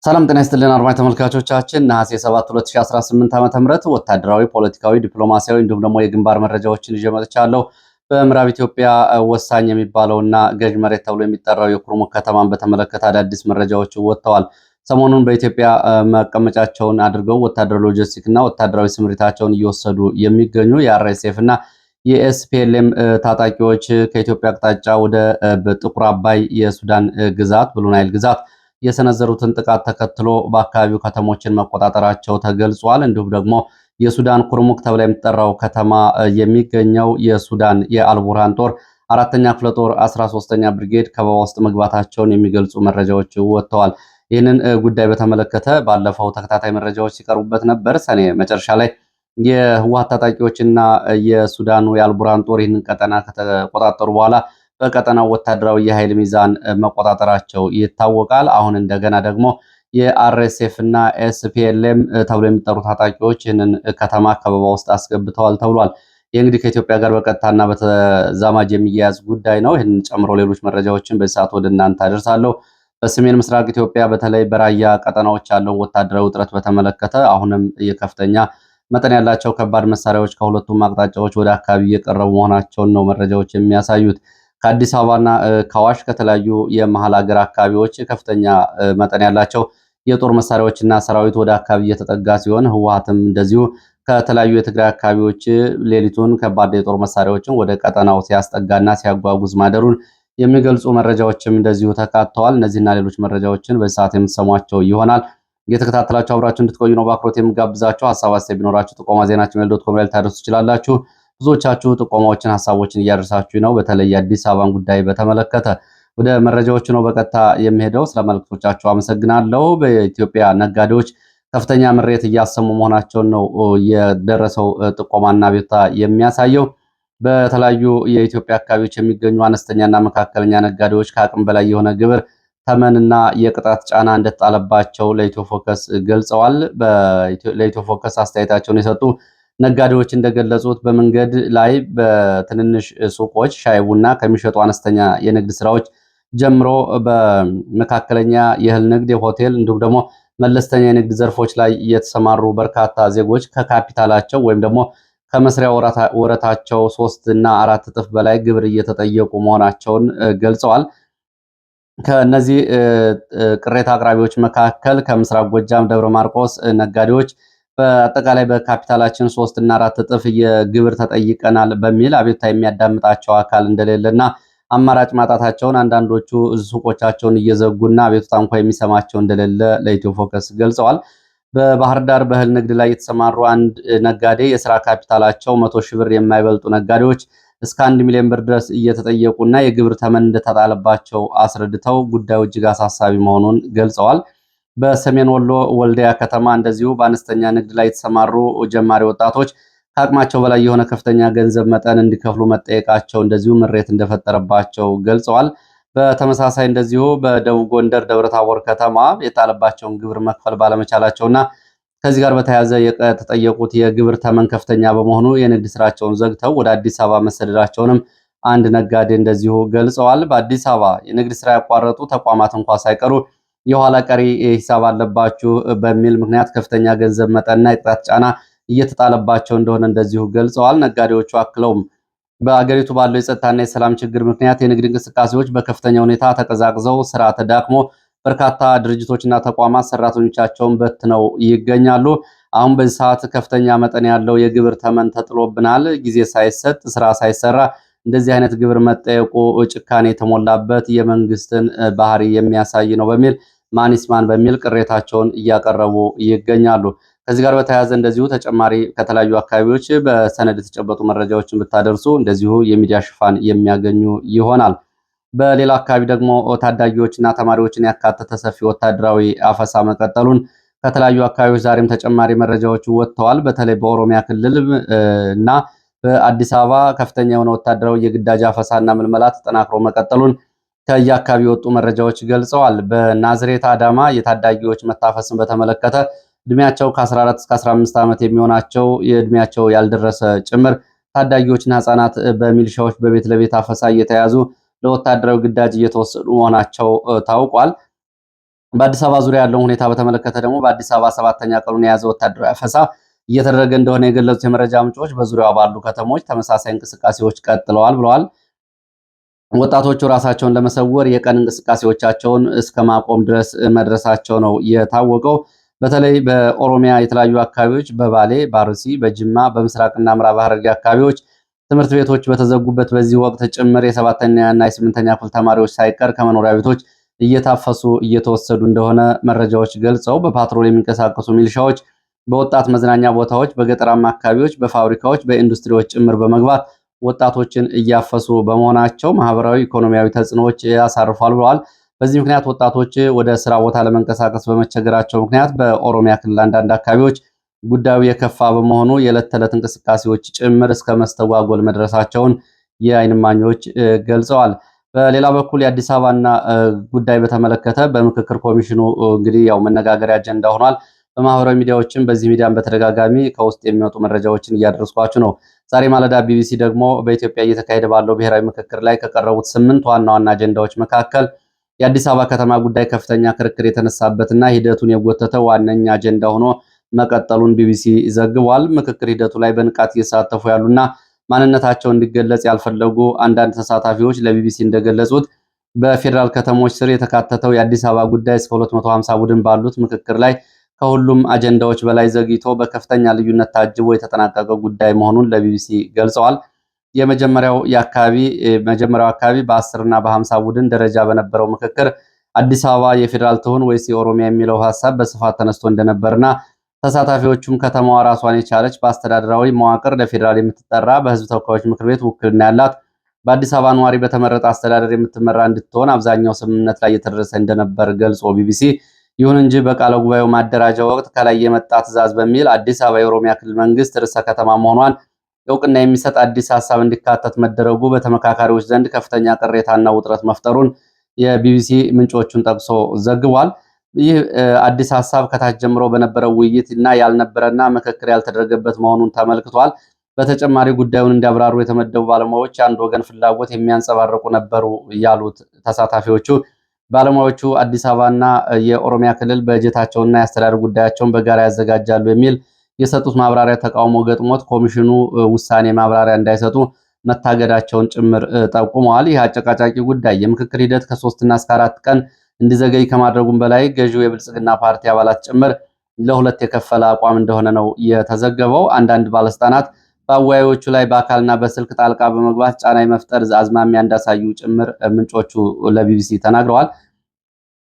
ሰላም ጤና ይስጥልን አድማጭ ተመልካቾቻችን ነሐሴ 7 2018 ዓ.ም ወታደራዊ፣ ፖለቲካዊ፣ ዲፕሎማሲያዊ እንዲሁም ደግሞ የግንባር መረጃዎችን ይዤ መጥቻለሁ። በምዕራብ ኢትዮጵያ ወሳኝ የሚባለውና ገዥ መሬት ተብሎ የሚጠራው የኩርሙክ ከተማን በተመለከተ አዳዲስ መረጃዎች ወጥተዋል። ሰሞኑን በኢትዮጵያ መቀመጫቸውን አድርገው ወታደራዊ ሎጂስቲክ እና ወታደራዊ ስምሪታቸውን እየወሰዱ የሚገኙ የአርኤስኤፍ እና የኤስፒኤልኤም ታጣቂዎች ከኢትዮጵያ አቅጣጫ ወደ ጥቁር አባይ የሱዳን ግዛት ብሉ ናይል ግዛት የሰነዘሩትን ጥቃት ተከትሎ በአካባቢው ከተሞችን መቆጣጠራቸው ተገልጿል። እንዲሁም ደግሞ የሱዳን ኩርሙክ ተብላ የምትጠራው ከተማ የሚገኘው የሱዳን የአልቡርሃን ጦር አራተኛ ክፍለ ጦር 13ኛ ብርጌድ ከበባ ውስጥ መግባታቸውን የሚገልጹ መረጃዎች ወጥተዋል። ይህንን ጉዳይ በተመለከተ ባለፈው ተከታታይ መረጃዎች ሲቀርቡበት ነበር። ሰኔ መጨረሻ ላይ የህወሓት ታጣቂዎችና የሱዳኑ የአልቡርሃን ጦር ይህንን ቀጠና ከተቆጣጠሩ በኋላ በቀጠናው ወታደራዊ የኃይል ሚዛን መቆጣጠራቸው ይታወቃል። አሁን እንደገና ደግሞ የአርኤስኤፍ እና ኤስፒኤልኤም ተብሎ የሚጠሩ ታጣቂዎች ይህንን ከተማ ከበባ ውስጥ አስገብተዋል ተብሏል። ይህ እንግዲህ ከኢትዮጵያ ጋር በቀጥታና በተዛማጅ የሚያያዝ ጉዳይ ነው። ይህንን ጨምሮ ሌሎች መረጃዎችን በዚህ ሰዓት ወደ እናንተ አደርሳለሁ። በሰሜን ምስራቅ ኢትዮጵያ በተለይ በራያ ቀጠናዎች ያለውን ወታደራዊ ውጥረት በተመለከተ አሁንም የከፍተኛ መጠን ያላቸው ከባድ መሳሪያዎች ከሁለቱም አቅጣጫዎች ወደ አካባቢ እየቀረቡ መሆናቸውን ነው መረጃዎች የሚያሳዩት። ከአዲስ አበባና ከአዋሽ ከተለያዩ የመሃል ሀገር አካባቢዎች ከፍተኛ መጠን ያላቸው የጦር መሳሪያዎችና ሰራዊት ወደ አካባቢ እየተጠጋ ሲሆን ህወሓትም እንደዚሁ ከተለያዩ የትግራይ አካባቢዎች ሌሊቱን ከባድ የጦር መሳሪያዎችን ወደ ቀጠናው ሲያስጠጋና ሲያጓጉዝ ማደሩን የሚገልጹ መረጃዎችም እንደዚሁ ተካተዋል። እነዚህና ሌሎች መረጃዎችን በዚህ ሰዓት የምትሰሟቸው ይሆናል። እየተከታተላችሁ አብራችሁ እንድትቆዩ ነው በአክብሮት የምጋብዛችሁ። ሀሳብ አስተያየት ቢኖራችሁ ጥቆማ ዜና@gmail.com ላይ ልታደርሱ ትችላላችሁ። ብዙዎቻችሁ ጥቆማዎችን፣ ሀሳቦችን እያደረሳችሁ ነው። በተለይ የአዲስ አበባን ጉዳይ በተመለከተ ወደ መረጃዎቹ ነው በቀጥታ የሚሄደው። ስለ መልእክቶቻችሁ አመሰግናለሁ። በኢትዮጵያ ነጋዴዎች ከፍተኛ ምሬት እያሰሙ መሆናቸውን ነው የደረሰው ጥቆማና ቤታ የሚያሳየው። በተለያዩ የኢትዮጵያ አካባቢዎች የሚገኙ አነስተኛና መካከለኛ ነጋዴዎች ከአቅም በላይ የሆነ ግብር፣ ተመንና የቅጣት ጫና እንደተጣለባቸው ለኢትዮ ፎከስ ገልጸዋል። ለኢትዮ ፎከስ አስተያየታቸውን የሰጡ ነጋዴዎች እንደገለጹት በመንገድ ላይ በትንንሽ ሱቆች ሻይ ቡና ከሚሸጡ አነስተኛ የንግድ ስራዎች ጀምሮ በመካከለኛ የእህል ንግድ፣ የሆቴል እንዲሁም ደግሞ መለስተኛ የንግድ ዘርፎች ላይ የተሰማሩ በርካታ ዜጎች ከካፒታላቸው ወይም ደግሞ ከመስሪያ ወረታቸው 3 እና 4 እጥፍ በላይ ግብር እየተጠየቁ መሆናቸውን ገልጸዋል። ከነዚህ ቅሬታ አቅራቢዎች መካከል ከምስራቅ ጎጃም ደብረ ማርቆስ ነጋዴዎች በአጠቃላይ በካፒታላችን 3 እና 4 እጥፍ የግብር ተጠይቀናል በሚል አቤቱታ የሚያዳምጣቸው አካል እንደሌለና አማራጭ ማጣታቸውን አንዳንዶቹ ሱቆቻቸውን እየዘጉና አቤቱታ እንኳ የሚሰማቸው እንደሌለ ለኢትዮ ፎከስ ገልጸዋል። በባህር ዳር በእህል ንግድ ላይ የተሰማሩ አንድ ነጋዴ የስራ ካፒታላቸው 100 ሺህ ብር የማይበልጡ ነጋዴዎች እስከ 1 ሚሊዮን ብር ድረስ እየተጠየቁና የግብር ተመን እንደተጣለባቸው አስረድተው ጉዳዩ እጅግ አሳሳቢ መሆኑን ገልጸዋል። በሰሜን ወሎ ወልዲያ ከተማ እንደዚሁ በአነስተኛ ንግድ ላይ የተሰማሩ ጀማሪ ወጣቶች ከአቅማቸው በላይ የሆነ ከፍተኛ ገንዘብ መጠን እንዲከፍሉ መጠየቃቸው እንደዚሁ ምሬት እንደፈጠረባቸው ገልጸዋል። በተመሳሳይ እንደዚሁ በደቡብ ጎንደር ደብረታቦር ከተማ የጣለባቸውን ግብር መክፈል ባለመቻላቸውና ከዚህ ጋር በተያያዘ የተጠየቁት የግብር ተመን ከፍተኛ በመሆኑ የንግድ ስራቸውን ዘግተው ወደ አዲስ አበባ መሰደዳቸውንም አንድ ነጋዴ እንደዚሁ ገልጸዋል። በአዲስ አበባ የንግድ ስራ ያቋረጡ ተቋማት እንኳ ሳይቀሩ የኋላ ቀሪ ሂሳብ አለባችሁ በሚል ምክንያት ከፍተኛ ገንዘብ መጠንና የቅጣት ጫና እየተጣለባቸው እንደሆነ እንደዚሁ ገልጸዋል። ነጋዴዎቹ አክለውም በአገሪቱ ባለው የጸጥታና የሰላም ችግር ምክንያት የንግድ እንቅስቃሴዎች በከፍተኛ ሁኔታ ተቀዛቅዘው ስራ ተዳክሞ በርካታ ድርጅቶችና ተቋማት ሰራተኞቻቸውን በትነው ይገኛሉ። አሁን በዚህ ሰዓት ከፍተኛ መጠን ያለው የግብር ተመን ተጥሎብናል። ጊዜ ሳይሰጥ ስራ ሳይሰራ እንደዚህ አይነት ግብር መጠየቁ ጭካኔ የተሞላበት የመንግስትን ባህሪ የሚያሳይ ነው በሚል ማኒስማን በሚል ቅሬታቸውን እያቀረቡ ይገኛሉ። ከዚህ ጋር በተያያዘ እንደዚሁ ተጨማሪ ከተለያዩ አካባቢዎች በሰነድ የተጨበጡ መረጃዎችን ብታደርሱ እንደዚሁ የሚዲያ ሽፋን የሚያገኙ ይሆናል። በሌላ አካባቢ ደግሞ ታዳጊዎችና ተማሪዎችን ያካተተ ሰፊ ወታደራዊ አፈሳ መቀጠሉን ከተለያዩ አካባቢዎች ዛሬም ተጨማሪ መረጃዎች ወጥተዋል። በተለይ በኦሮሚያ ክልል እና በአዲስ አበባ ከፍተኛ የሆነ ወታደራዊ የግዳጅ አፈሳና ምልመላ ተጠናክሮ መቀጠሉን ከየአካባቢ የወጡ መረጃዎች ገልጸዋል። በናዝሬት አዳማ የታዳጊዎች መታፈስን በተመለከተ እድሜያቸው ከ14 እስከ 15 ዓመት የሚሆናቸው የእድሜያቸው ያልደረሰ ጭምር ታዳጊዎችና ህጻናት በሚሊሻዎች በቤት ለቤት አፈሳ እየተያዙ ለወታደራዊ ግዳጅ እየተወሰዱ መሆናቸው ታውቋል። በአዲስ አበባ ዙሪያ ያለውን ሁኔታ በተመለከተ ደግሞ በአዲስ አበባ 7ኛ ቀኑን የያዘ ወታደራዊ አፈሳ እየተደረገ እንደሆነ የገለጹት የመረጃ ምንጮች በዙሪያው ባሉ ከተሞች ተመሳሳይ እንቅስቃሴዎች ቀጥለዋል ብለዋል። ወጣቶቹ ራሳቸውን ለመሰወር የቀን እንቅስቃሴዎቻቸውን እስከ ማቆም ድረስ መድረሳቸው ነው የታወቀው። በተለይ በኦሮሚያ የተለያዩ አካባቢዎች በባሌ፣ በአርሲ፣ በጅማ፣ በምስራቅና ምዕራብ ሐረርጌ አካባቢዎች ትምህርት ቤቶች በተዘጉበት በዚህ ወቅት ጭምር የ7ኛና የ8ኛ ክፍል ተማሪዎች ሳይቀር ከመኖሪያ ቤቶች እየታፈሱ እየተወሰዱ እንደሆነ መረጃዎች ገልጸው በፓትሮል የሚንቀሳቀሱ ሚሊሻዎች በወጣት መዝናኛ ቦታዎች፣ በገጠራማ አካባቢዎች፣ በፋብሪካዎች፣ በኢንዱስትሪዎች ጭምር በመግባት ወጣቶችን እያፈሱ በመሆናቸው ማህበራዊ፣ ኢኮኖሚያዊ ተጽዕኖዎች ያሳርፏል ብለዋል። በዚህ ምክንያት ወጣቶች ወደ ስራ ቦታ ለመንቀሳቀስ በመቸገራቸው ምክንያት በኦሮሚያ ክልል አንዳንድ አካባቢዎች ጉዳዩ የከፋ በመሆኑ የዕለት ተዕለት እንቅስቃሴዎች ጭምር እስከ መስተጓጎል መድረሳቸውን የዓይን እማኞች ገልጸዋል። በሌላ በኩል የአዲስ አበባና ጉዳይ በተመለከተ በምክክር ኮሚሽኑ እንግዲህ ያው መነጋገሪያ አጀንዳ ሆኗል። በማህበራዊ ሚዲያዎችም በዚህ ሚዲያም በተደጋጋሚ ከውስጥ የሚወጡ መረጃዎችን እያደረስኳችሁ ነው። ዛሬ ማለዳ ቢቢሲ ደግሞ በኢትዮጵያ እየተካሄደ ባለው ብሔራዊ ምክክር ላይ ከቀረቡት 8 ዋና ዋና አጀንዳዎች መካከል የአዲስ አበባ ከተማ ጉዳይ ከፍተኛ ክርክር የተነሳበትና ሂደቱን የጎተተ ዋነኛ አጀንዳ ሆኖ መቀጠሉን ቢቢሲ ዘግቧል። ምክክር ሂደቱ ላይ በንቃት እየተሳተፉ ያሉና ማንነታቸው እንዲገለጽ ያልፈለጉ አንዳንድ ተሳታፊዎች ለቢቢሲ እንደገለጹት በፌዴራል ከተሞች ስር የተካተተው የአዲስ አበባ ጉዳይ እስከ 250 ቡድን ባሉት ምክክር ላይ ከሁሉም አጀንዳዎች በላይ ዘግይቶ በከፍተኛ ልዩነት ታጅቦ የተጠናቀቀ ጉዳይ መሆኑን ለቢቢሲ ገልጸዋል። የመጀመሪያው አካባቢ በ10 እና በ50 ቡድን ደረጃ በነበረው ምክክር አዲስ አበባ የፌዴራል ትሁን ወይስ የኦሮሚያ የሚለው ሀሳብ በስፋት ተነስቶ እንደነበርና ተሳታፊዎቹም ከተማዋ ራሷን የቻለች በአስተዳደራዊ መዋቅር ለፌዴራል የምትጠራ በህዝብ ተወካዮች ምክር ቤት ውክልና ያላት በአዲስ አበባ ነዋሪ በተመረጠ አስተዳደር የምትመራ እንድትሆን አብዛኛው ስምምነት ላይ የተደረሰ እንደነበር ገልጾ ቢቢሲ ይሁን እንጂ በቃለ ጉባኤው ማደራጃ ወቅት ከላይ የመጣ ትዕዛዝ በሚል አዲስ አበባ የኦሮሚያ ክልል መንግስት ርዕሰ ከተማ መሆኗን እውቅና የሚሰጥ አዲስ ሀሳብ እንዲካተት መደረጉ በተመካካሪዎች ዘንድ ከፍተኛ ቅሬታና ውጥረት መፍጠሩን የቢቢሲ ምንጮቹን ጠቅሶ ዘግቧል። ይህ አዲስ ሀሳብ ከታች ጀምሮ በነበረው ውይይት እና ያልነበረና ምክክር ያልተደረገበት መሆኑን ተመልክቷል። በተጨማሪ ጉዳዩን እንዲያብራሩ የተመደቡ ባለሙያዎች አንድ ወገን ፍላጎት የሚያንጸባርቁ ነበሩ ያሉት ተሳታፊዎቹ ባለሙያዎቹ አዲስ አበባና የኦሮሚያ ክልል በጀታቸውና የአስተዳደር ጉዳያቸውን በጋራ ያዘጋጃሉ የሚል የሰጡት ማብራሪያ ተቃውሞ ገጥሞት ኮሚሽኑ ውሳኔ ማብራሪያ እንዳይሰጡ መታገዳቸውን ጭምር ጠቁመዋል። ይህ አጨቃጫቂ ጉዳይ የምክክር ሂደት ከ3 እስከ 4 ቀን እንዲዘገይ ከማድረጉም በላይ ገዢው የብልጽግና ፓርቲ አባላት ጭምር ለሁለት የከፈለ አቋም እንደሆነ ነው የተዘገበው። አንዳንድ ባለስልጣናት በአወያዮቹ ላይ በአካልና በስልክ ጣልቃ በመግባት ጫና የመፍጠር አዝማሚያ እንዳሳዩ ጭምር ምንጮቹ ለቢቢሲ ተናግረዋል።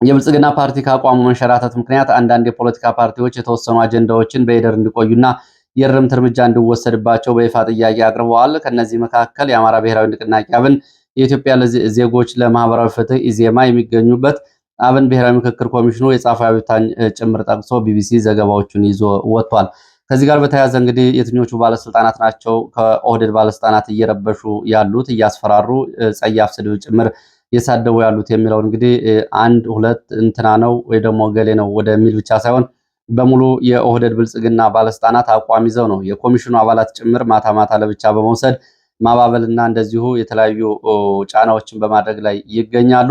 የብልጽግና ፓርቲ ከአቋሙ መንሸራተት ምክንያት አንዳንድ የፖለቲካ ፓርቲዎች የተወሰኑ አጀንዳዎችን በሂደር እንዲቆዩና የእርምት እርምጃ እንዲወሰድባቸው በይፋ ጥያቄ አቅርበዋል። ከነዚህ መካከል የአማራ ብሔራዊ ንቅናቄ አብን፣ የኢትዮጵያ ዜጎች ለማህበራዊ ፍትህ ኢዜማ የሚገኙበት አብን ብሔራዊ ምክክር ኮሚሽኑ የጻፈው አቤቱታን ጭምር ጠቅሶ ቢቢሲ ዘገባዎቹን ይዞ ወጥቷል። ከዚህ ጋር በተያያዘ እንግዲህ የትኞቹ ባለስልጣናት ናቸው ከኦህዴድ ባለስልጣናት እየረበሹ ያሉት እያስፈራሩ ጸያፍ ስድብ ጭምር እየሳደቡ ያሉት የሚለው እንግዲህ አንድ ሁለት እንትና ነው ወይ ደግሞ ገሌ ነው ወደሚል ብቻ ሳይሆን በሙሉ የኦህዴድ ብልጽግና ባለስልጣናት አቋም ይዘው ነው የኮሚሽኑ አባላት ጭምር ማታ ማታ ለብቻ በመውሰድ ማባበልና እንደዚሁ የተለያዩ ጫናዎችን በማድረግ ላይ ይገኛሉ።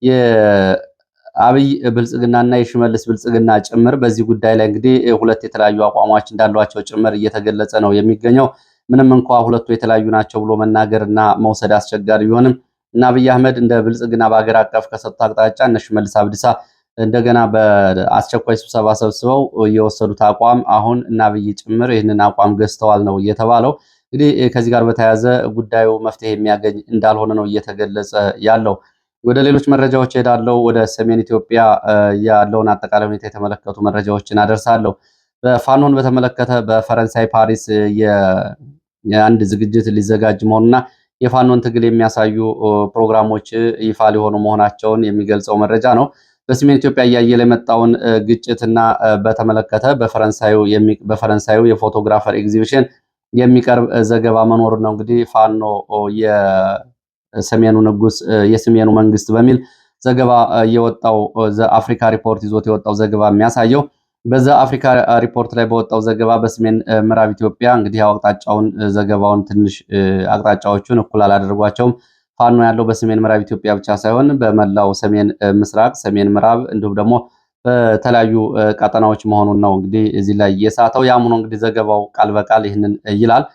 የአብይ ብልጽግናና የሽመልስ ብልጽግና ጭምር በዚህ ጉዳይ ላይ እንግዲህ ሁለት የተለያዩ አቋሞች እንዳሏቸው ጭምር እየተገለጸ ነው የሚገኘው። ምንም እንኳ ሁለቱ የተለያዩ ናቸው ብሎ መናገርና መውሰድ አስቸጋሪ ቢሆንም እና አብይ አህመድ እንደ ብልጽግና በሀገር አቀፍ ከሰጡት አቅጣጫ እነ ሽመልስ አብዲሳ እንደገና በአስቸኳይ ስብሰባ ሰብስበው የወሰዱት አቋም አሁን እና አብይ ጭምር ይህንን አቋም ገዝተዋል ነው እየተባለው። እንግዲህ ከዚህ ጋር በተያያዘ ጉዳዩ መፍትሄ የሚያገኝ እንዳልሆነ ነው እየተገለጸ ያለው። ወደ ሌሎች መረጃዎች ሄዳለው። ወደ ሰሜን ኢትዮጵያ ያለውን አጠቃላይ ሁኔታ የተመለከቱ መረጃዎችን አደርሳለሁ። በፋኖን በተመለከተ በፈረንሳይ ፓሪስ የአንድ ዝግጅት ሊዘጋጅ መሆኑና የፋኖን ትግል የሚያሳዩ ፕሮግራሞች ይፋ ሊሆኑ መሆናቸውን የሚገልጸው መረጃ ነው። በሰሜን ኢትዮጵያ እያየለ የመጣውን ግጭትና በተመለከተ በፈረንሳዩ የፎቶግራፈር ኤግዚቢሽን የሚቀርብ ዘገባ መኖር ነው። እንግዲህ ፋኖ የሰሜኑ መንግስት በሚል ዘገባ የወጣው አፍሪካ ሪፖርት ይዞት የወጣው ዘገባ የሚያሳየው በዛ አፍሪካ ሪፖርት ላይ በወጣው ዘገባ በሰሜን ምዕራብ ኢትዮጵያ እንግዲህ አቅጣጫውን ዘገባውን ትንሽ አቅጣጫዎቹን እኩል አላደረጓቸውም። ፋኖ ያለው በሰሜን ምዕራብ ኢትዮጵያ ብቻ ሳይሆን በመላው ሰሜን ምስራቅ፣ ሰሜን ምዕራብ እንዲሁም ደግሞ በተለያዩ ቀጠናዎች መሆኑን ነው እንግዲህ እዚህ ላይ የሳተው። ያም ሆኖ እንግዲህ ዘገባው ቃል በቃል ይህንን ይላል።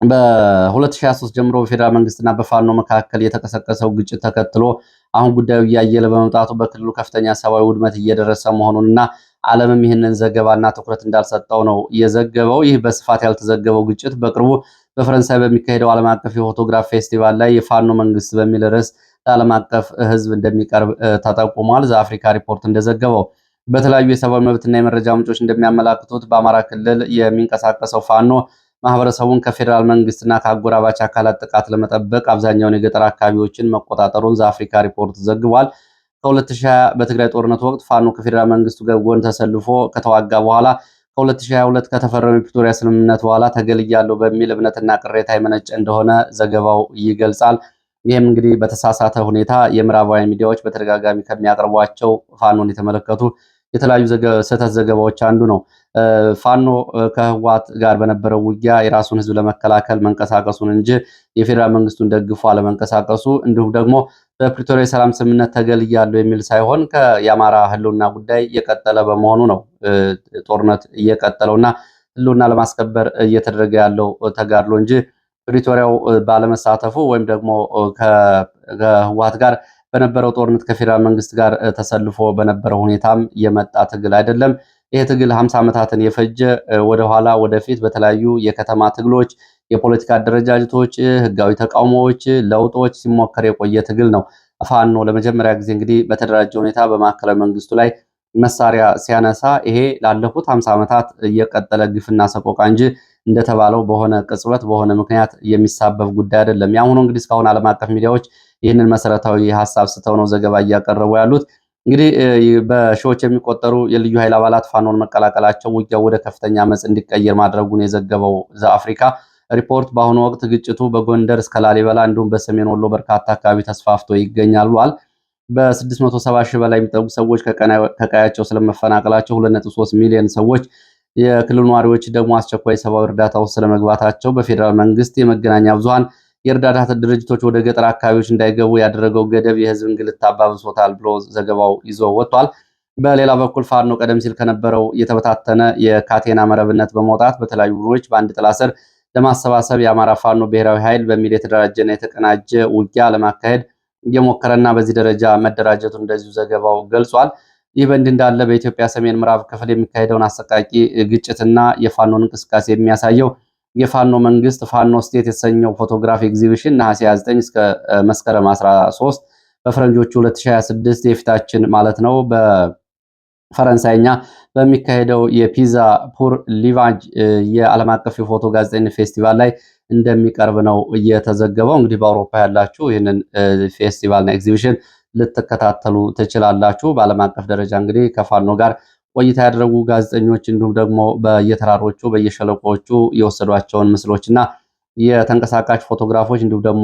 በ2023 ጀምሮ በፌዴራል መንግስትና በፋኖ መካከል የተቀሰቀሰው ግጭት ተከትሎ አሁን ጉዳዩ እያየለ በመምጣቱ በክልሉ ከፍተኛ ሰብአዊ ውድመት እየደረሰ መሆኑንና ዓለምም ይህንን ዘገባና ትኩረት እንዳልሰጠው ነው የዘገበው። ይህ በስፋት ያልተዘገበው ግጭት በቅርቡ በፈረንሳይ በሚካሄደው ዓለም አቀፍ የፎቶግራፍ ፌስቲቫል ላይ የፋኖ መንግስት በሚል ርዕስ ለዓለም አቀፍ ህዝብ እንደሚቀርብ ተጠቁሟል። ዘአፍሪካ ሪፖርት እንደዘገበው በተለያዩ የሰብአዊ መብትና የመረጃ ምንጮች እንደሚያመላክቱት በአማራ ክልል የሚንቀሳቀሰው ፋኖ ማህበረሰቡን ከፌዴራል መንግስትና ከአጎራባች አካላት ጥቃት ለመጠበቅ አብዛኛውን የገጠር አካባቢዎችን መቆጣጠሩን ዘአፍሪካ ሪፖርት ዘግቧል። ከ2020 በትግራይ ጦርነት ወቅት ፋኖ ከፌዴራል መንግስቱ ጎን ተሰልፎ ከተዋጋ በኋላ ከ2022 ከተፈረመው የፕሪቶሪያ ስምምነት በኋላ ተገልያለሁ በሚል እምነትና ቅሬታ የመነጨ እንደሆነ ዘገባው ይገልጻል። ይህም እንግዲህ በተሳሳተ ሁኔታ የምዕራባውያን ሚዲያዎች በተደጋጋሚ ከሚያቀርቧቸው ፋኖን የተመለከቱ የተለያዩ ስህተት ዘገባዎች አንዱ ነው። ፋኖ ከህወሓት ጋር በነበረው ውጊያ የራሱን ህዝብ ለመከላከል መንቀሳቀሱን እንጂ የፌዴራል መንግስቱን ደግፎ አለመንቀሳቀሱ እንዲሁም ደግሞ በፕሪቶሪያ የሰላም ስምምነት ተገልያለሁ የሚል ሳይሆን የአማራ ህልውና ጉዳይ እየቀጠለ በመሆኑ ነው ጦርነት እየቀጠለውና ህልውና ለማስከበር እየተደረገ ያለው ተጋድሎ እንጂ ፕሪቶሪያው ባለመሳተፉ ወይም ደግሞ ከህወሓት ጋር በነበረው ጦርነት ከፌዴራል መንግስት ጋር ተሰልፎ በነበረው ሁኔታም የመጣ ትግል አይደለም። ይሄ ትግል 50 ዓመታትን የፈጀ ወደኋላ ወደፊት በተለያዩ የከተማ ትግሎች፣ የፖለቲካ አደረጃጀቶች፣ ህጋዊ ተቃውሞዎች፣ ለውጦች ሲሞከር የቆየ ትግል ነው። ፋኖ ለመጀመሪያ ጊዜ እንግዲህ በተደራጀ ሁኔታ በማዕከላዊ መንግስቱ ላይ መሳሪያ ሲያነሳ ይሄ ላለፉት 50 ዓመታት እየቀጠለ ግፍና ሰቆቃ እንጂ እንደተባለው በሆነ ቅጽበት በሆነ ምክንያት የሚሳበብ ጉዳይ አይደለም። ያም ሆኖ እንግዲህ እስካሁን ዓለም አቀፍ ሚዲያዎች ይህንን መሰረታዊ ሀሳብ ስተው ነው ዘገባ እያቀረቡ ያሉት። እንግዲህ በሺዎች የሚቆጠሩ የልዩ ኃይል አባላት ፋኖን መቀላቀላቸው ውጊያው ወደ ከፍተኛ አመጽ እንዲቀየር ማድረጉን የዘገበው ዘአፍሪካ ሪፖርት በአሁኑ ወቅት ግጭቱ በጎንደር እስከ ላሊበላ እንዲሁም በሰሜን ወሎ በርካታ አካባቢ ተስፋፍቶ ይገኛል ብሏል። በ670 ሺህ በላይ የሚጠጉ ሰዎች ከቀያቸው ስለመፈናቀላቸው፣ 2.3 ሚሊዮን ሰዎች የክልሉ ነዋሪዎች ደግሞ አስቸኳይ ሰብአዊ እርዳታ ውስጥ ስለመግባታቸው፣ በፌዴራል መንግስት የመገናኛ ብዙሃን የእርዳታ ድርጅቶች ወደ ገጠር አካባቢዎች እንዳይገቡ ያደረገው ገደብ የህዝብ እንግልት አባብሶታል ብሎ ዘገባው ይዞ ወጥቷል። በሌላ በኩል ፋኖ ቀደም ሲል ከነበረው የተበታተነ የካቴና መረብነት በመውጣት በተለያዩ ቡድኖች በአንድ ጥላ ስር ለማሰባሰብ የአማራ ፋኖ ብሔራዊ ኃይል በሚል የተደራጀና የተቀናጀ ውጊያ ለማካሄድ እየሞከረና በዚህ ደረጃ መደራጀቱን እንደዚሁ ዘገባው ገልጿል። ይህ በእንዲህ እንዳለ በኢትዮጵያ ሰሜን ምዕራብ ክፍል የሚካሄደውን አሰቃቂ ግጭትና የፋኖን እንቅስቃሴ የሚያሳየው የፋኖ መንግስት ፋኖ ስቴት የተሰኘው ፎቶግራፍ ኤግዚቢሽን ነሐሴ 29 እስከ መስከረም 13 በፈረንጆቹ 2026 የፊታችን ማለት ነው በፈረንሳይኛ በሚካሄደው የፒዛ ፑር ሊቫጅ የዓለም አቀፍ የፎቶ ጋዜጠኝነት ፌስቲቫል ላይ እንደሚቀርብ ነው እየተዘገበው። እንግዲህ በአውሮፓ ያላችሁ ይህንን ፌስቲቫልና ኤግዚቢሽን ልትከታተሉ ትችላላችሁ። በዓለም አቀፍ ደረጃ እንግዲህ ከፋኖ ጋር ቆይታ ያደረጉ ጋዜጠኞች እንዲሁም ደግሞ በየተራሮቹ በየሸለቆቹ የወሰዷቸውን ምስሎችና የተንቀሳቃሽ ፎቶግራፎች እንዲሁም ደግሞ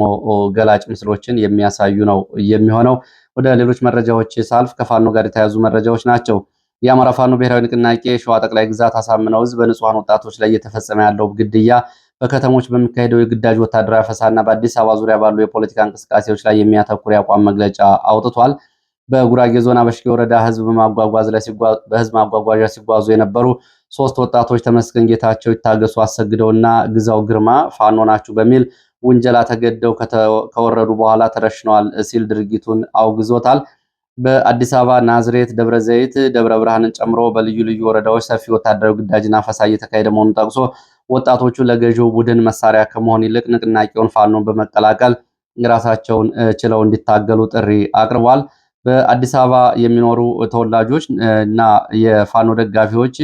ገላጭ ምስሎችን የሚያሳዩ ነው የሚሆነው። ወደ ሌሎች መረጃዎች ሳልፍ ከፋኖ ጋር የተያዙ መረጃዎች ናቸው። የአማራ ፋኖ ብሔራዊ ንቅናቄ ሸዋ ጠቅላይ ግዛት አሳምነው ዕዝ በንጹሐን ወጣቶች ላይ እየተፈጸመ ያለው ግድያ፣ በከተሞች በሚካሄደው የግዳጅ ወታደራዊ አፈሳና በአዲስ አበባ ዙሪያ ባሉ የፖለቲካ እንቅስቃሴዎች ላይ የሚያተኩር የአቋም መግለጫ አውጥቷል። በጉራጌ ዞን አበሽጌ ወረዳ በህዝብ ማጓጓዣ ሲጓዙ የነበሩ 3 ወጣቶች ተመስገን ጌታቸው፣ ይታገሱ አሰግደውና ግዛው ግርማ ፋኖ ናችሁ በሚል ውንጀላ ተገደው ከወረዱ በኋላ ተረሽነዋል ሲል ድርጊቱን አውግዞታል። በአዲስ አበባ ናዝሬት፣ ደብረ ዘይት፣ ደብረ ብርሃንን ጨምሮ በልዩ ልዩ ወረዳዎች ሰፊ ወታደራዊ ግዳጅና አፈሳ እየተካሄደ መሆኑን ጠቅሶ ወጣቶቹ ለገዢው ቡድን መሳሪያ ከመሆን ይልቅ ንቅናቄውን ፋኖን በመቀላቀል ራሳቸውን ችለው እንዲታገሉ ጥሪ አቅርቧል። በአዲስ አበባ የሚኖሩ ተወላጆች እና የፋኖ ደጋፊዎች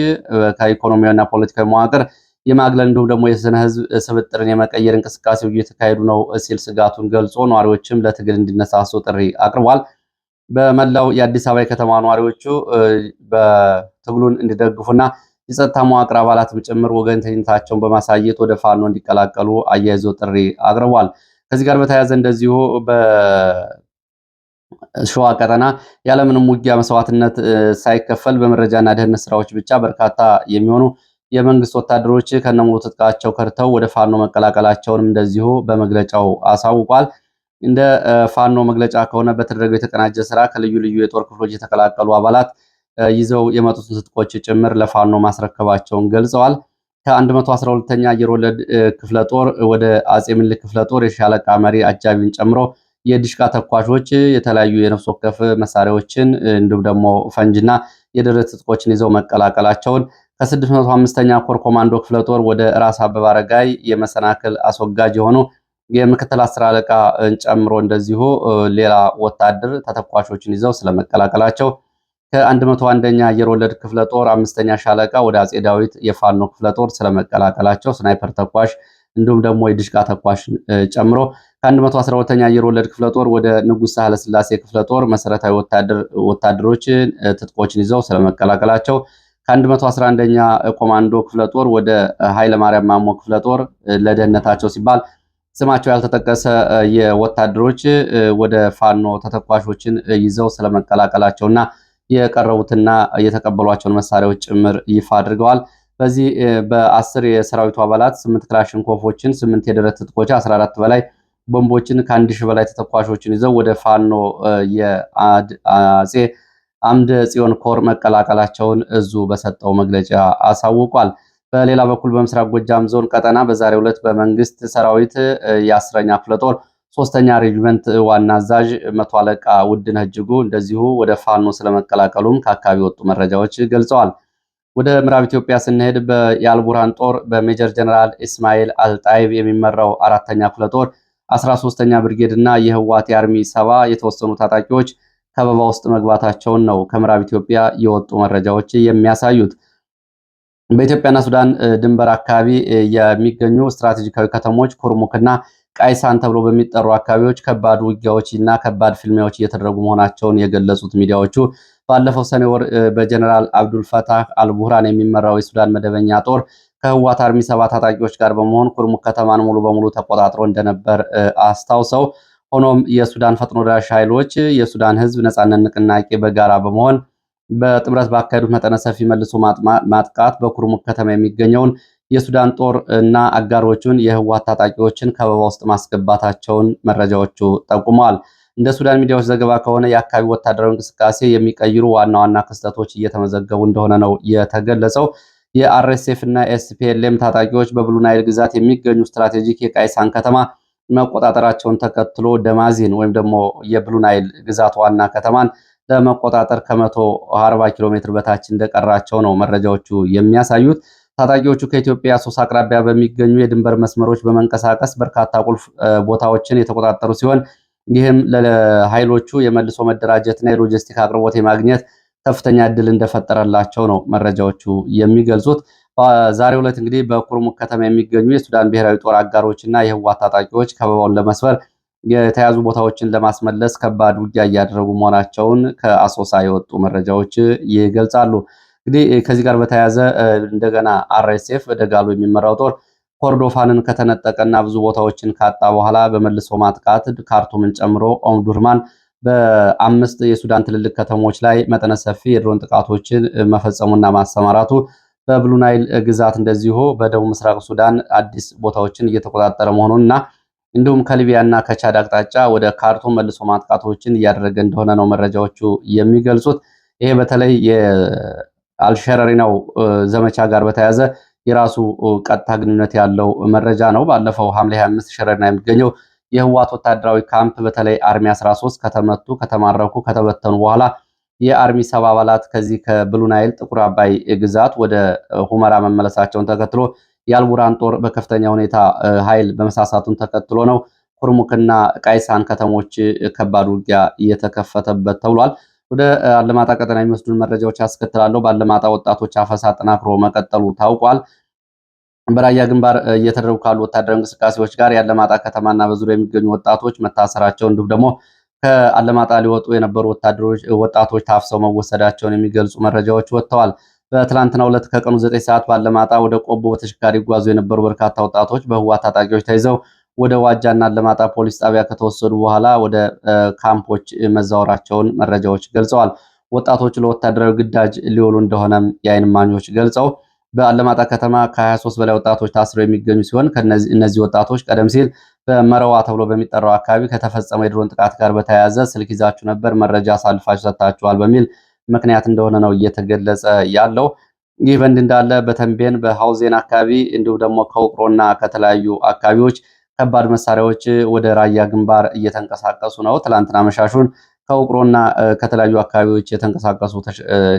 ከኢኮኖሚያዊና ፖለቲካዊ መዋቅር የማግለል እንዲሁም ደግሞ የስነ ህዝብ ስብጥርን የመቀየር እንቅስቃሴዎች እየተካሄዱ ነው ሲል ስጋቱን ገልጾ ነዋሪዎችም ለትግል እንዲነሳሱ ጥሪ አቅርቧል። በመላው የአዲስ አበባ የከተማ ነዋሪዎቹ በትግሉን እንዲደግፉና የጸጥታ መዋቅር አባላትም ጭምር ወገንተኝነታቸውን በማሳየት ወደ ፋኖ እንዲቀላቀሉ አያይዞ ጥሪ አቅርቧል። ከዚህ ጋር በተያያዘ እንደዚሁ በሸዋ ቀጠና ያለምንም ውጊያ መስዋዕትነት ሳይከፈል በመረጃና ደህንነት ስራዎች ብቻ በርካታ የሚሆኑ የመንግስት ወታደሮች ከነሙሉ ትጥቃቸው ከድተው ወደ ፋኖ መቀላቀላቸውንም እንደዚሁ በመግለጫው አሳውቋል። እንደ ፋኖ መግለጫ ከሆነ በተደረገው የተቀናጀ ስራ ከልዩ ልዩ የጦር ክፍሎች የተቀላቀሉ አባላት ይዘው የመጡትን ትጥቆች ጭምር ለፋኖ ማስረከባቸውን ገልጸዋል። ከ112ኛ አየር ወለድ ክፍለ ጦር ወደ አጼ ምኒልክ ክፍለ ጦር የሻለቃ መሪ አጃቢን ጨምሮ የዲሽቃ ተኳሾች የተለያዩ የነፍስ ወከፍ መሳሪያዎችን እንዲሁም ደግሞ ፈንጅና የደረት ትጥቆችን ይዘው መቀላቀላቸውን ከ605ኛ ኮር ኮማንዶ ክፍለ ጦር ወደ ራስ አበበ አረጋይ የመሰናክል አስወጋጅ የሆኑ የምክትል 10 አለቃ ጨምሮ እንደዚሁ ሌላ ወታደር ተተኳሾችን ይዘው ስለመቀላቀላቸው ከ101ኛ አየር ወለድ ክፍለ ጦር 5ኛ ሻለቃ ወደ አጼ ዳዊት የፋኖ ክፍለ ጦር ስለመቀላቀላቸው ስናይፐር ተኳሽ እንዲሁም ደግሞ የድሽቃ ተኳሽ ጨምሮ ከ112ኛ አየር ወለድ ክፍለ ጦር ወደ ንጉሥ ሳህለ ስላሴ ክፍለ ጦር መሰረታዊ ወታደሮች ትጥቆችን ይዘው ስለመቀላቀላቸው ከ111ኛ ኮማንዶ ክፍለ ጦር ወደ ኃይለ ማርያም ማሞ ክፍለ ጦር ለደህንነታቸው ሲባል ስማቸው ያልተጠቀሰ የወታደሮች ወደ ፋኖ ተተኳሾችን ይዘው ስለመቀላቀላቸውና የቀረቡትና የተቀበሏቸውን መሳሪያዎች ጭምር ይፋ አድርገዋል። በዚህ በ10 የሰራዊቱ አባላት 8 ክላሽንኮፎችን፣ 8 የደረት ትጥቆች፣ 14 በላይ ቦምቦችን ከ1000 በላይ ተተኳሾችን ይዘው ወደ ፋኖ የአጼ አምደ ጽዮን ኮር መቀላቀላቸውን እዙ በሰጠው መግለጫ አሳውቋል። በሌላ በኩል በምስራቅ ጎጃም ዞን ቀጠና በዛሬው ዕለት በመንግስት ሰራዊት የ10ኛ ክፍለ ጦር 3ኛ ሬጅመንት ዋና አዛዥ መቶ አለቃ ውድነህ እጅጉ እንደዚሁ ወደ ፋኖ ስለመቀላቀሉም ከአካባቢ ወጡ መረጃዎች ገልጸዋል። ወደ ምዕራብ ኢትዮጵያ ስንሄድ የአልቡርሃን ጦር በሜጀር ጀነራል ኢስማኤል አልጣይብ የሚመራው 4ኛ ክፍለ ጦር 13ኛ ብርጌድ እና የህዋት የአርሚ 7 የተወሰኑ ታጣቂዎች ከበባ ውስጥ መግባታቸውን ነው ከምዕራብ ኢትዮጵያ የወጡ መረጃዎች የሚያሳዩት። በኢትዮጵያና ሱዳን ድንበር አካባቢ የሚገኙ ስትራቴጂካዊ ከተሞች ኩርሙክና ቃይሳን ተብሎ በሚጠሩ አካባቢዎች ከባድ ውጊያዎች እና ከባድ ፍልሚያዎች እየተደረጉ መሆናቸውን የገለጹት ሚዲያዎቹ ባለፈው ሰኔ ወር በጀነራል አብዱልፈታህ አልቡርሃን የሚመራው የሱዳን መደበኛ ጦር ከህዋት አርሚ 7 ታጣቂዎች ጋር በመሆን ኩርሙክ ከተማን ሙሉ በሙሉ ተቆጣጥሮ እንደነበር አስታውሰው፣ ሆኖም የሱዳን ፈጥኖ ደራሽ ኃይሎች የሱዳን ህዝብ ነጻነት ንቅናቄ በጋራ በመሆን በጥምረት ባካሄዱት መጠነ ሰፊ መልሶ ማጥቃት በኩርሙክ ከተማ የሚገኘውን የሱዳን ጦር እና አጋሮቹን የህወሓት ታጣቂዎችን ከበባ ውስጥ ማስገባታቸውን መረጃዎቹ ጠቁመዋል። እንደ ሱዳን ሚዲያዎች ዘገባ ከሆነ የአካባቢ ወታደራዊ እንቅስቃሴ የሚቀይሩ ዋና ዋና ክስተቶች እየተመዘገቡ እንደሆነ ነው የተገለጸው። የአርኤስኤፍ እና ኤስፒኤልኤም ታጣቂዎች በብሉ ናይል ግዛት የሚገኙ ስትራቴጂክ የቃይሳን ከተማ መቆጣጠራቸውን ተከትሎ ደማዚን ወይም ደግሞ የብሉ ናይል ግዛት ዋና ከተማን ለመቆጣጠር ከ140 ኪሎ ሜትር በታች እንደቀራቸው ነው መረጃዎቹ የሚያሳዩት። ታጣቂዎቹ ከኢትዮጵያ ሶስ አቅራቢያ በሚገኙ የድንበር መስመሮች በመንቀሳቀስ በርካታ ቁልፍ ቦታዎችን የተቆጣጠሩ ሲሆን ይህም ለኃይሎቹ የመልሶ መደራጀትና የሎጂስቲክ አቅርቦት የማግኘት ከፍተኛ እድል እንደፈጠረላቸው ነው መረጃዎቹ የሚገልጹት። በዛሬው ዕለት እንግዲህ በኩርሙክ ከተማ የሚገኙ የሱዳን ብሔራዊ ጦር አጋሮችና የህወሓት ታጣቂዎች ከበባውን ለመስበር የተያዙ ቦታዎችን ለማስመለስ ከባድ ውጊያ እያደረጉ መሆናቸውን ከአሶሳ የወጡ መረጃዎች ይገልጻሉ። እንግዲህ ከዚህ ጋር በተያያዘ እንደገና አርኤስኤፍ ደጋሎ የሚመራው ጦር ኮርዶፋንን ከተነጠቀና ብዙ ቦታዎችን ካጣ በኋላ በመልሶ ማጥቃት ካርቱምን ጨምሮ ኦምዱርማን በ5 የሱዳን ትልልቅ ከተሞች ላይ መጠነ ሰፊ የድሮን ጥቃቶችን መፈጸሙና ማሰማራቱ በብሉ ናይል ግዛት እንደዚሁ በደቡብ ምስራቅ ሱዳን አዲስ ቦታዎችን እየተቆጣጠረ መሆኑንና እንዲሁም ከሊቢያና ከቻድ አቅጣጫ ወደ ካርቱም መልሶ ማጥቃቶችን እያደረገ እንደሆነ ነው መረጃዎቹ የሚገልጹት። ይሄ በተለይ የአልሸረሪናው ዘመቻ ጋር በተያያዘ የራሱ ቀጥታ ግንኙነት ያለው መረጃ ነው። ባለፈው ሐምሌ 25 ሸረሪና የሚገኘው የህወሓት ወታደራዊ ካምፕ በተለይ አርሚ 13 ከተመቱ፣ ከተማረኩ፣ ከተበተኑ በኋላ የአርሚ 7 አባላት ከዚህ ከብሉ ናይል ጥቁር አባይ ግዛት ወደ ሁመራ መመለሳቸውን ተከትሎ የአልቡርሃን ጦር በከፍተኛ ሁኔታ ኃይል በመሳሳቱን ተከትሎ ነው ኩርሙክና ቃይሳን ከተሞች ከባድ ውጊያ እየተከፈተበት ተብሏል። ወደ አለማጣ ቀጠና የሚወስዱን መረጃዎች ያስከትላለሁ። በአለማጣ ወጣቶች አፈሳ ጠናክሮ መቀጠሉ ታውቋል። በራያ ግንባር እየተደረጉ ካሉ ወታደራዊ እንቅስቃሴዎች ጋር የአለማጣ ከተማና በዙሪያ የሚገኙ ወጣቶች መታሰራቸው እንዲሁም ደግሞ ከአለማጣ ሊወጡ የነበሩ ወጣቶች ታፍሰው መወሰዳቸውን የሚገልጹ መረጃዎች ወጥተዋል። በትላንትናው ዕለት ከቀኑ 9 ሰዓት ባለማጣ ወደ ቆቦ በተሽከርካሪ ይጓዙ የነበሩ በርካታ ወጣቶች በህወሓት ታጣቂዎች ተይዘው ወደ ዋጃና አለማጣ ፖሊስ ጣቢያ ከተወሰዱ በኋላ ወደ ካምፖች መዛወራቸውን መረጃዎች ገልጸዋል። ወጣቶቹ ለወታደራዊ ግዳጅ ሊውሉ እንደሆነም የዓይን እማኞች ገልጸው በአለማጣ ከተማ ከ23 በላይ ወጣቶች ታስረው የሚገኙ ሲሆን እነዚህ ወጣቶች ቀደም ሲል በመረዋ ተብሎ በሚጠራው አካባቢ ከተፈጸመው የድሮን ጥቃት ጋር በተያያዘ ስልክ ይዛችሁ ነበር፣ መረጃ አሳልፋችሁ ሰጥታችኋል በሚል ምክንያት እንደሆነ ነው እየተገለጸ ያለው። ይህ በእንዲህ እንዳለ በተንቤን በሐውዜን አካባቢ እንዲሁም ደግሞ ከውቅሮና ከተለያዩ አካባቢዎች ከባድ መሳሪያዎች ወደ ራያ ግንባር እየተንቀሳቀሱ ነው። ትላንትና መሻሹን ከውቅሮና ከተለያዩ አካባቢዎች የተንቀሳቀሱ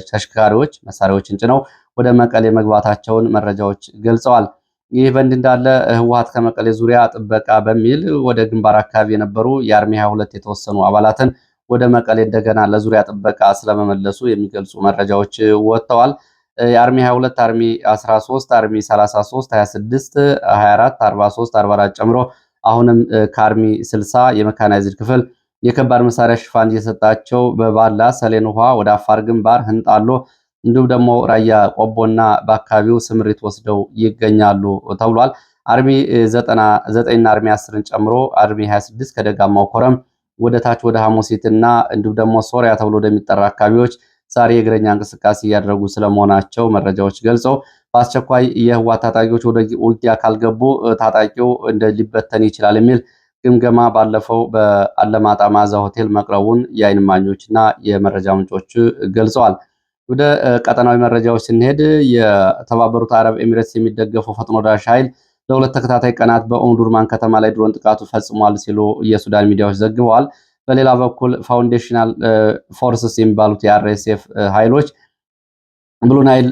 ተሽከርካሪዎች መሳሪያዎችን ጭነው ወደ መቀሌ መግባታቸውን መረጃዎች ገልጸዋል። ይህ በእንዲህ እንዳለ ህወሓት ከመቀሌ ዙሪያ ጥበቃ በሚል ወደ ግንባር አካባቢ የነበሩ የአርሚ 22 የተወሰኑ አባላትን ወደ መቀሌ እንደገና ለዙሪያ ጥበቃ ስለመመለሱ የሚገልጹ መረጃዎች ወጥተዋል። የአርሚ 22፣ አርሚ 13፣ አርሚ 33፣ 26፣ 24፣ 43፣ 44 ጨምሮ አሁንም ከአርሚ 60 የመካናይዝድ ክፍል የከባድ መሳሪያ ሽፋን እየሰጣቸው በባላ ሰሌን ውሃ ወደ አፋር ግንባር ህንጣሎ እንዲሁም ደግሞ ራያ ቆቦና በአካባቢው ስምሪት ወስደው ይገኛሉ ተብሏል። አርሚ 99ና አርሚ 10ን ጨምሮ አርሚ 26 ከደጋማው ኮረም ወደ ታች ወደ ሐሙሲትና እንዲሁም ደግሞ ሶሪያ ተብሎ ወደሚጠራ አካባቢዎች ዛሬ የእግረኛ እንቅስቃሴ እያደረጉ ስለመሆናቸው መረጃዎች ገልጸው በአስቸኳይ የህወሓት ታጣቂዎች ወደ ውጊያ ካልገቡ ታጣቂው ሊበተን ይችላል የሚል ግምገማ ባለፈው በአለማጣ ማዛ ሆቴል መቅረቡን የዓይን እማኞችና የመረጃ ምንጮች ገልጸዋል። ወደ ቀጠናዊ መረጃዎች ስንሄድ የተባበሩት አረብ ኤሚሬትስ የሚደገፈው ፈጥኖ ደራሽ ኃይል ለሁለት ተከታታይ ቀናት በኦምዱርማን ከተማ ላይ ድሮን ጥቃቱ ፈጽሟል ሲሉ የሱዳን ሚዲያዎች ዘግበዋል። በሌላ በኩል ፋውንዴሽናል ፎርስስ የሚባሉት የአርኤስኤፍ ኃይሎች ብሉ ናይል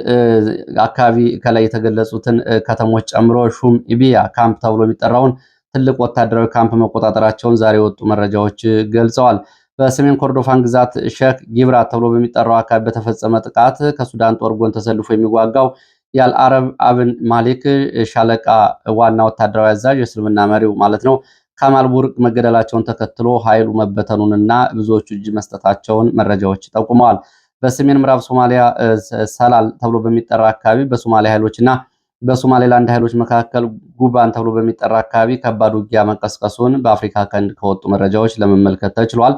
አካባቢ ከላይ የተገለጹትን ከተሞች ጨምሮ ሹም ኢቢያ ካምፕ ተብሎ የሚጠራውን ትልቅ ወታደራዊ ካምፕ መቆጣጠራቸውን ዛሬ የወጡ መረጃዎች ገልጸዋል። በሰሜን ኮርዶፋን ግዛት ሼክ ጊብራት ተብሎ በሚጠራው አካባቢ በተፈጸመ ጥቃት ከሱዳን ጦር ጎን ተሰልፎ የሚዋጋው የአልአረብ አብን ማሊክ ሻለቃ ዋና ወታደራዊ አዛዥ የእስልምና መሪው ማለት ነው ካማል ቡርቅ መገደላቸውን ተከትሎ ኃይሉ መበተኑንና ብዙዎቹ እጅ መስጠታቸውን መረጃዎች ጠቁመዋል። በሰሜን ምዕራብ ሶማሊያ ሰላል ተብሎ በሚጠራ አካባቢ በሶማሊያ ኃይሎችና በሶማሌላንድ ኃይሎች መካከል ጉባን ተብሎ በሚጠራ አካባቢ ከባድ ውጊያ መቀስቀሱን በአፍሪካ ቀንድ ከወጡ መረጃዎች ለመመልከት ተችሏል።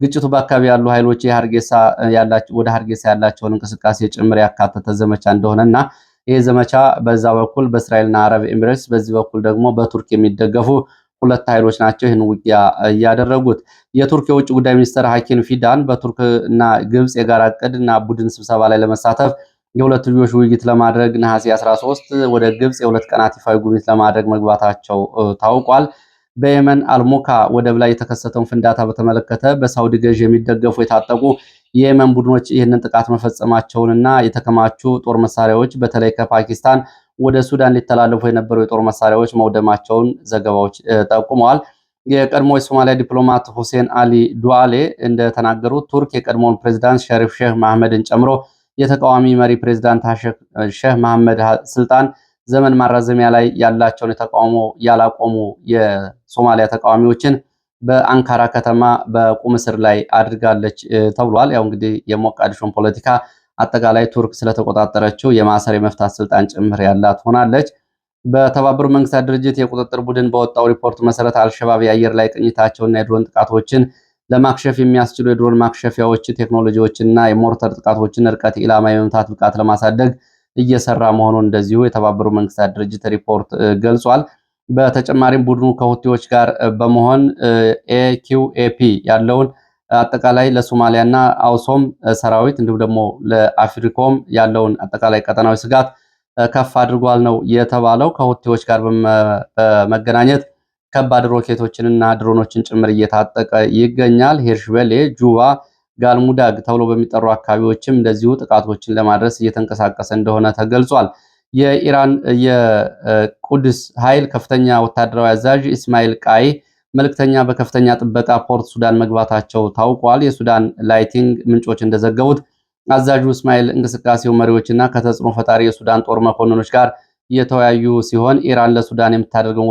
ግጭቱ በአካባቢ ያሉ ኃይሎች ወደ ሀርጌሳ ያላቸውን እንቅስቃሴ ጭምር ያካተተ ዘመቻ እንደሆነና ይህ ዘመቻ በዛ በኩል በእስራኤልና አረብ ኤሚሬትስ በዚህ በኩል ደግሞ በቱርክ የሚደገፉ ሁለት ኃይሎች ናቸው ይህን ውጊያ እያደረጉት። የቱርክ የውጭ ጉዳይ ሚኒስትር ሐኪን ፊዳን በቱርክ እና ግብጽ የጋራ እቅድ እና ቡድን ስብሰባ ላይ ለመሳተፍ የሁለትዮሽ ውይይት ለማድረግ ነሐሴ 13 ወደ ግብጽ የሁለት ቀናት ይፋዊ ጉብኝት ለማድረግ መግባታቸው ታውቋል። በየመን አልሞካ ወደብ ላይ የተከሰተውን ፍንዳታ በተመለከተ በሳውዲ ገዥ የሚደገፉ የታጠቁ የየመን ቡድኖች ይህንን ጥቃት መፈጸማቸውንና የተከማቹ ጦር መሳሪያዎች በተለይ ከፓኪስታን ወደ ሱዳን ሊተላለፉ የነበሩ የጦር መሳሪያዎች መውደማቸውን ዘገባዎች ጠቁመዋል። የቀድሞ የሶማሊያ ዲፕሎማት ሁሴን አሊ ዱአሌ እንደተናገሩት ቱርክ የቀድሞውን ፕሬዝዳንት ሸሪፍ ሼህ መሐመድን ጨምሮ የተቃዋሚ መሪ ፕሬዝዳንት ሼህ መሐመድ ስልጣን ዘመን ማራዘሚያ ላይ ያላቸውን የተቃውሞ ያላቆሙ የሶማሊያ ተቃዋሚዎችን በአንካራ ከተማ በቁም እስር ላይ አድርጋለች ተብሏል። ያው እንግዲህ የሞቃዲሾን ፖለቲካ አጠቃላይ ቱርክ ስለተቆጣጠረችው የማሰር የመፍታት ስልጣን ጭምር ያላት ሆናለች። በተባበሩት መንግስታት ድርጅት የቁጥጥር ቡድን በወጣው ሪፖርት መሰረት አልሸባብ የአየር ላይ ቅኝታቸውና የድሮን ጥቃቶችን ለማክሸፍ የሚያስችሉ የድሮን ማክሸፊያዎች ቴክኖሎጂዎችና የሞርተር ጥቃቶችን ርቀት ኢላማ የመምታት ብቃት ለማሳደግ እየሰራ መሆኑን እንደዚሁ የተባበሩት መንግስታት ድርጅት ሪፖርት ገልጿል። በተጨማሪም ቡድኑ ከሁቲዎች ጋር በመሆን ኤኪውኤፒ ያለውን አጠቃላይ ለሶማሊያና አውሶም ሰራዊት እንዲሁም ደግሞ ለአፍሪኮም ያለውን አጠቃላይ ቀጠናዊ ስጋት ከፍ አድርጓል ነው የተባለው። ከሁቲዎች ጋር በመገናኘት ከባድ ሮኬቶችንና ድሮኖችን ጭምር እየታጠቀ ይገኛል። ሄርሽቤሌ፣ ጁባ፣ ጋልሙዳግ ተብሎ በሚጠሩ አካባቢዎችም እንደዚሁ ጥቃቶችን ለማድረስ እየተንቀሳቀሰ እንደሆነ ተገልጿል። የኢራን የቁድስ ኃይል ከፍተኛ ወታደራዊ አዛዥ ኢስማኤል ቃይ መልእክተኛ በከፍተኛ ጥበቃ ፖርት ሱዳን መግባታቸው ታውቋል። የሱዳን ላይቲንግ ምንጮች እንደዘገቡት አዛዡ እስማኤል እንቅስቃሴው መሪዎችና ከተጽዕኖ ፈጣሪ የሱዳን ጦር መኮንኖች ጋር የተወያዩ ሲሆን ኢራን ለሱዳን የምታደርገውን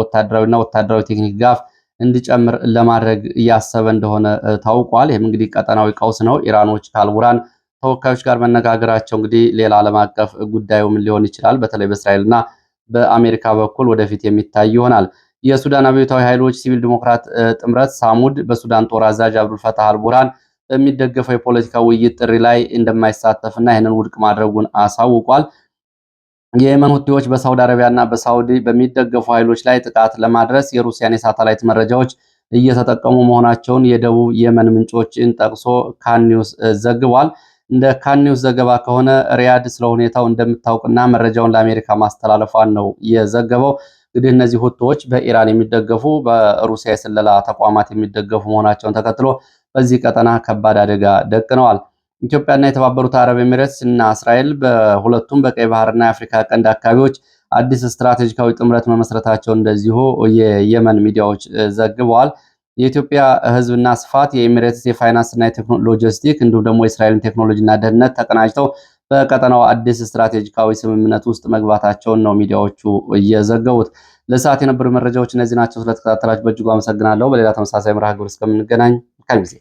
ወታደራዊ ቴክኒክ ድጋፍ እንዲጨምር ለማድረግ እያሰበ እንደሆነ ታውቋል። ይህም እንግዲህ ቀጠናዊ ቀውስ ነው። ኢራኖች ከአልቡራን ተወካዮች ጋር መነጋገራቸው እንግዲህ ሌላ ዓለም አቀፍ ጉዳዩ ምን ሊሆን ይችላል? በተለይ በእስራኤልና በአሜሪካ በኩል ወደፊት የሚታይ ይሆናል። የሱዳን አብዮታዊ ኃይሎች ሲቪል ዲሞክራት ጥምረት ሳሙድ በሱዳን ጦር አዛዥ አብዱልፈታህ አልቡርሃን በሚደገፈው የፖለቲካ ውይይት ጥሪ ላይ እንደማይሳተፍና ይህንን ውድቅ ማድረጉን አሳውቋል። የየመን ሁቲዎች በሳውዲ አረቢያና በሳውዲ በሚደገፉ ኃይሎች ላይ ጥቃት ለማድረስ የሩሲያን የሳተላይት መረጃዎች እየተጠቀሙ መሆናቸውን የደቡብ የመን ምንጮችን ጠቅሶ ካን ኒውስ ዘግቧል። እንደ ካን ኒውስ ዘገባ ከሆነ ሪያድ ስለ ሁኔታው እንደምታውቅና መረጃውን ለአሜሪካ ማስተላለፏን ነው የዘገበው። እንግዲህ እነዚህ ሁቲዎች በኢራን የሚደገፉ በሩሲያ የስለላ ተቋማት የሚደገፉ መሆናቸውን ተከትሎ በዚህ ቀጠና ከባድ አደጋ ደቅነዋል። ኢትዮጵያና የተባበሩት አረብ ኤሚሬትስ እና እስራኤል በሁለቱም በቀይ ባህርና የአፍሪካ ቀንድ አካባቢዎች አዲስ ስትራቴጂካዊ ጥምረት መመስረታቸውን እንደዚሁ የየመን ሚዲያዎች ዘግበዋል። የኢትዮጵያ ሕዝብና ስፋት የኤሚሬትስ የፋይናንስና ሎጂስቲክ እንዲሁም ደግሞ የእስራኤልን ቴክኖሎጂና ደህንነት ተቀናጅተው በቀጠናው አዲስ ስትራቴጂካዊ ስምምነት ውስጥ መግባታቸውን ነው ሚዲያዎቹ እየዘገቡት። ለሰዓት የነበሩ መረጃዎች እነዚህ ናቸው። ስለተከታተላችሁ በእጅጉ አመሰግናለሁ። በሌላ ተመሳሳይ መርሃ ግብር እስከምንገናኝ መልካም ጊዜ